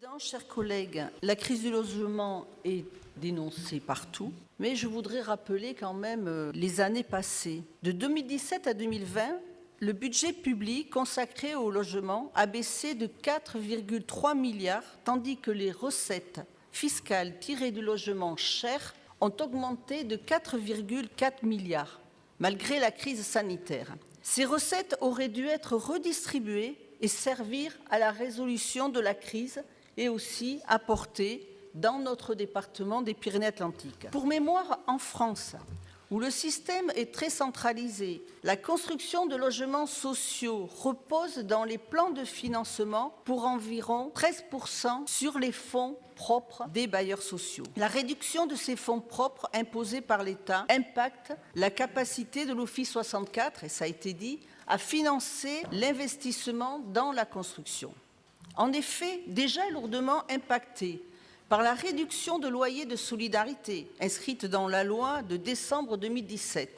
Président, chers collègues, la crise du logement est dénoncée partout, mais je voudrais rappeler quand même les années passées. De 2017 à 2020, le budget public consacré au logement a baissé de 4,3 milliards, tandis que les recettes fiscales tirées du logement cher ont augmenté de 4,4 milliards, malgré la crise sanitaire. Ces recettes auraient dû être redistribuées et servir à la résolution de la crise et aussi apporter dans notre département des Pyrénées-Atlantiques. Pour mémoire, en France, où le système est très centralisé, la construction de logements sociaux repose dans les plans de financement pour environ 13% sur les fonds propres des bailleurs sociaux. La réduction de ces fonds propres imposés par l'État impacte la capacité de l'Office 64, et ça a été dit, à financer l'investissement dans la construction. En effet, déjà lourdement impacté par la réduction de loyer de solidarité inscrite dans la loi de décembre 2017,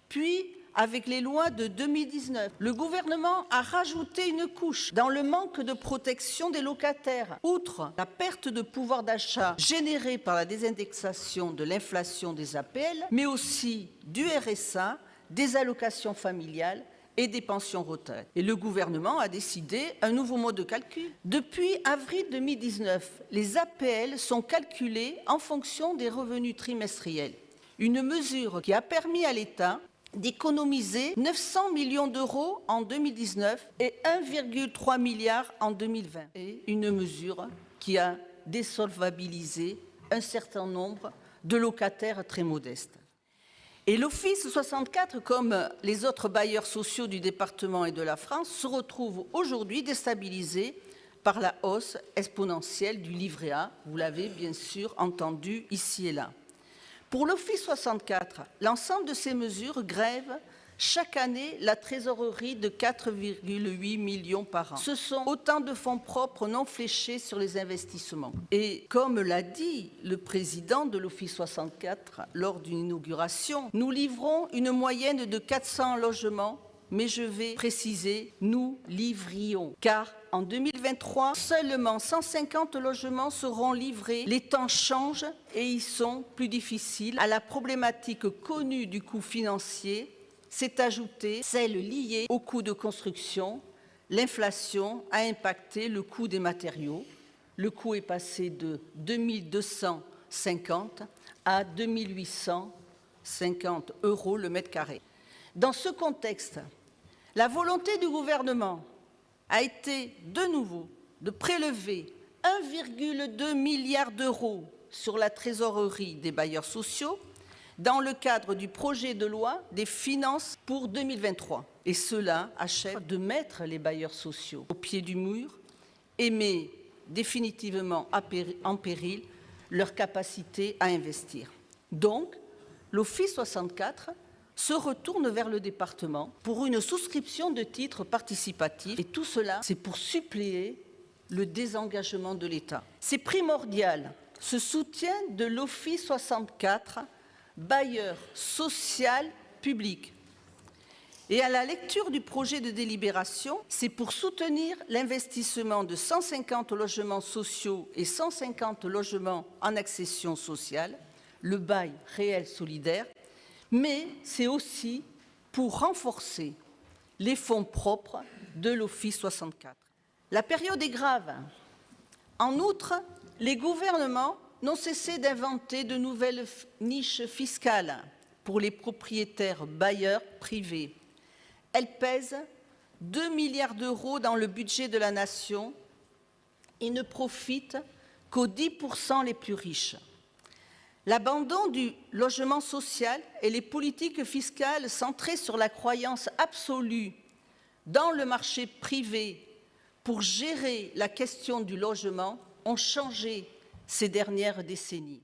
puis avec les lois de 2019, le gouvernement a rajouté une couche dans le manque de protection des locataires. Outre la perte de pouvoir d'achat générée par la désindexation de l'inflation des APL, mais aussi du RSA, des allocations familiales et des pensions retraite. Et le gouvernement a décidé un nouveau mode de calcul. Depuis avril 2019, les APL sont calculées en fonction des revenus trimestriels. Une mesure qui a permis à l'État d'économiser 900 millions d'euros en 2019 et 1,3 milliard en 2020. Et une mesure qui a désolvabilisé un certain nombre de locataires très modestes. Et l'Office 64, comme les autres bailleurs sociaux du département et de la France, se retrouve aujourd'hui déstabilisé par la hausse exponentielle du livret A. Vous l'avez bien sûr entendu ici et là. Pour l'Office 64, l'ensemble de ces mesures grèvent chaque année la trésorerie de 4,8 millions par an. Ce sont autant de fonds propres non fléchés sur les investissements. Et comme l'a dit le président de l'Office 64 lors d'une inauguration, nous livrons une moyenne de 400 logements, mais je vais préciser, nous livrions. Car en 2023, seulement 150 logements seront livrés. Les temps changent et ils sont plus difficiles. À la problématique connue du coût financier, s'est ajoutée celle liée au coût de construction. L'inflation a impacté le coût des matériaux. Le coût est passé de 2 250 à 2 850 € le mètre carré. Dans ce contexte, la volonté du gouvernement a été de nouveau de prélever 1,2 milliard d'euros sur la trésorerie des bailleurs sociaux dans le cadre du projet de loi des finances pour 2023. Et cela achève de mettre les bailleurs sociaux au pied du mur et met définitivement en péril leur capacité à investir. Donc, l'Office 64 se retourne vers le département pour une souscription de titres participatifs. Et tout cela, c'est pour suppléer le désengagement de l'État. C'est primordial, ce soutien de l'Office 64 bailleur social public. Et à la lecture du projet de délibération, c'est pour soutenir l'investissement de 150 logements sociaux et 150 logements en accession sociale, le bail réel solidaire, mais c'est aussi pour renforcer les fonds propres de l'Office 64. La période est grave. En outre, les gouvernements n'ont cessé d'inventer de nouvelles niches fiscales pour les propriétaires bailleurs privés. Elles pèsent 2 milliards d'euros dans le budget de la nation et ne profitent qu'aux 10% les plus riches. L'abandon du logement social et les politiques fiscales centrées sur la croyance absolue dans le marché privé pour gérer la question du logement ont changé ces dernières décennies.